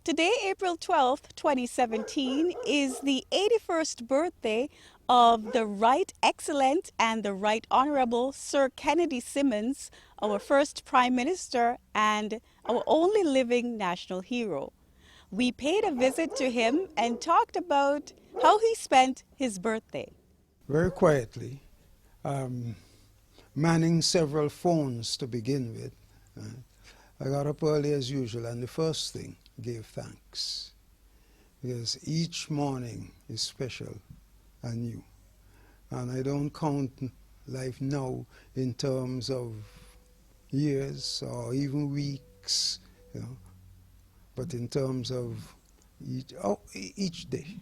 Today, April 12th, 2017, is the 81st birthday of the Right Excellent and the Right Honourable Sir Kennedy Simmonds, our first Prime Minister and our only living national hero. We paid a visit to him and talked about how he spent his birthday. Very quietly, um, manning several phones to begin with. I got up early as usual, and the first thing, gave thanks. Because each morning is special and new. And I don't count life now in terms of years or even weeks, but in terms of each day,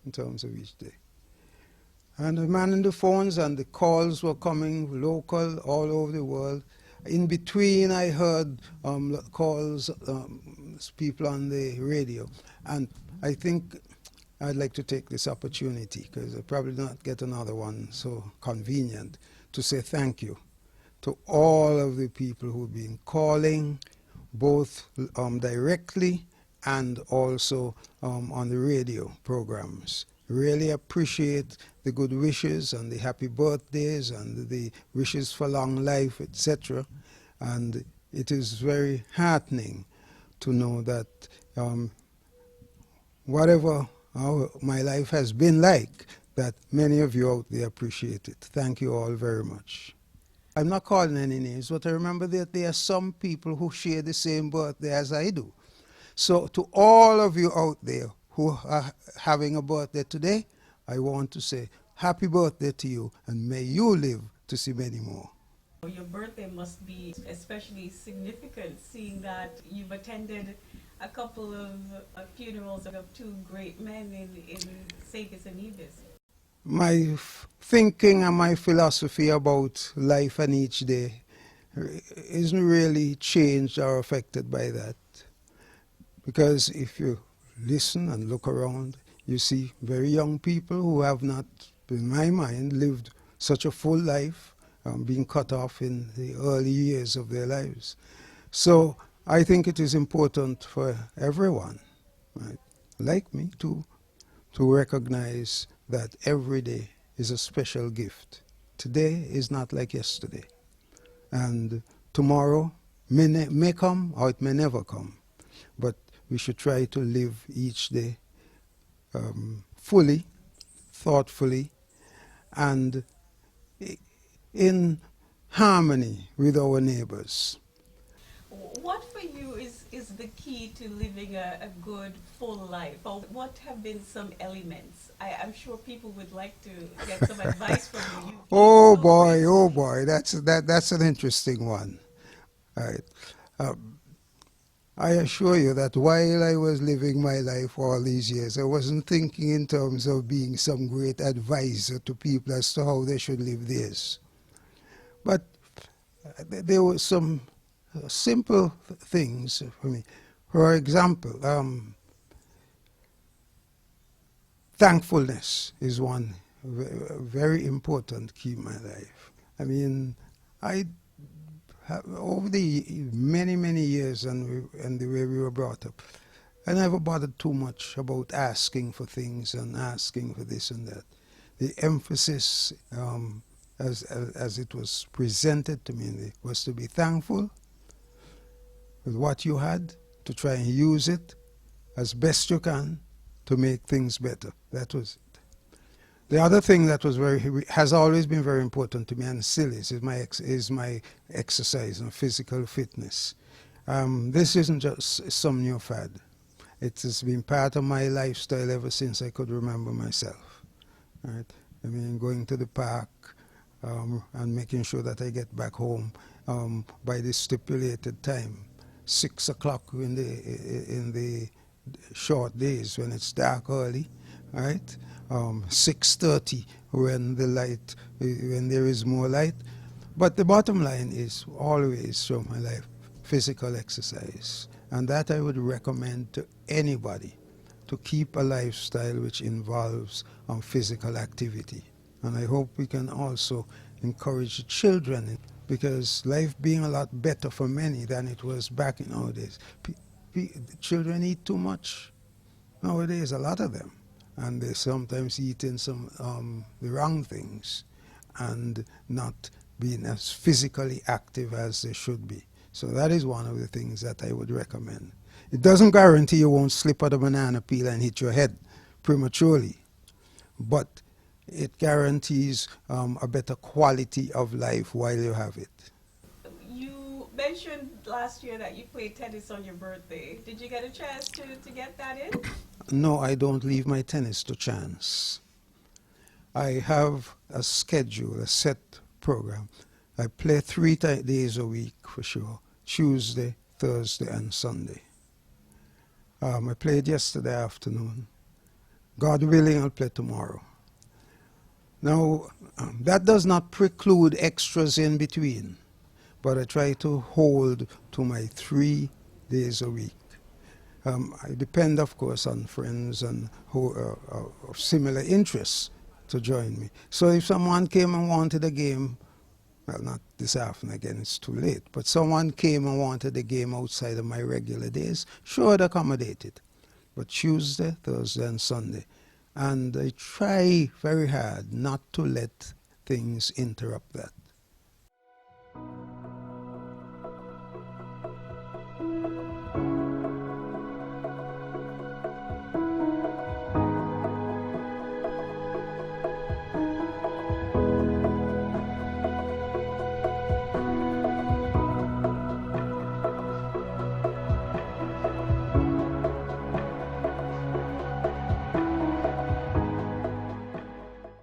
in terms of each day. And I manning the phones, and the calls were coming local, all over the world. In between, I heard calls, people on the radio. And I think I'd like to take this opportunity, because I'll probably not get another one so convenient, to say thank you to all of the people who've been calling, both directly and also on the radio programs. Really appreciate the good wishes and the happy birthdays and the wishes for long life, etc. And it is very heartening to know that whatever my life has been like, that many of you out there appreciate it. Thank you all very much. I'm not calling any names, but I remember that there are some people who share the same birthday as I do. So to all of you out there who are having a birthday today, I want to say happy birthday to you, and may you live to see many more. Your birthday must be especially significant, seeing that you've attended a couple of funerals of two great men in St. and Nevis. My thinking and my philosophy about life and each day isn't really changed or affected by that. Because if you listen and look around, you see very young people who have not, in my mind, lived such a full life, being cut off in the early years of their lives. So I think it is important for everyone, right, like me, to recognize that every day is a special gift. Today is not like yesterday. And tomorrow may come or it may never come. But we should try to live each day fully, thoughtfully, and in harmony with our neighbors. What for you is the key to living a good, full life? Or what have been some elements? I'm sure people would like to get some advice from you. Oh boy, that's an interesting one. All right. I assure you that while I was living my life all these years, I wasn't thinking in terms of being some great advisor to people as to how they should live theirs. But there were some simple things for me. For example, thankfulness is one very important key in my life. I mean, over the many years and the way we were brought up, I never bothered too much about asking for things and asking for this and that. The emphasis, as it was presented to me, was to be thankful with what you had, to try and use it as best you can to make things better. That was it. The other thing that was has always been very important to me, and still is my exercise and physical fitness. This isn't just some new fad. It has been part of my lifestyle ever since I could remember myself. Right? I mean, going to the park and making sure that I get back home by the stipulated time, 6 o'clock in the short days when it's dark early, right? 6:30 when there is more light. But the bottom line is always through my life, physical exercise. And that I would recommend to anybody, to keep a lifestyle which involves physical activity. And I hope we can also encourage children, because life being a lot better for many than it was back in our days. Children eat too much nowadays, a lot of them, and they sometimes eating some the wrong things, and not being as physically active as they should be. So that is one of the things that I would recommend. It doesn't guarantee you won't slip out a banana peel and hit your head prematurely, but it guarantees a better quality of life while you have it. You mentioned last year that you played tennis on your birthday. Did you get a chance to get that in? No, I don't leave my tennis to chance. I have a schedule, a set program. I play days a week for sure: Tuesday, Thursday, and Sunday. I played yesterday afternoon. God willing, I'll play tomorrow. Now, that does not preclude extras in between, but I try to hold to my 3 days a week. I depend, of course, on friends and who of similar interests to join me. So if someone came and wanted a game, well, not this afternoon, again, it's too late, but someone came and wanted a game outside of my regular days, sure, I'd accommodate it. But Tuesday, Thursday, and Sunday. And I try very hard not to let things interrupt that.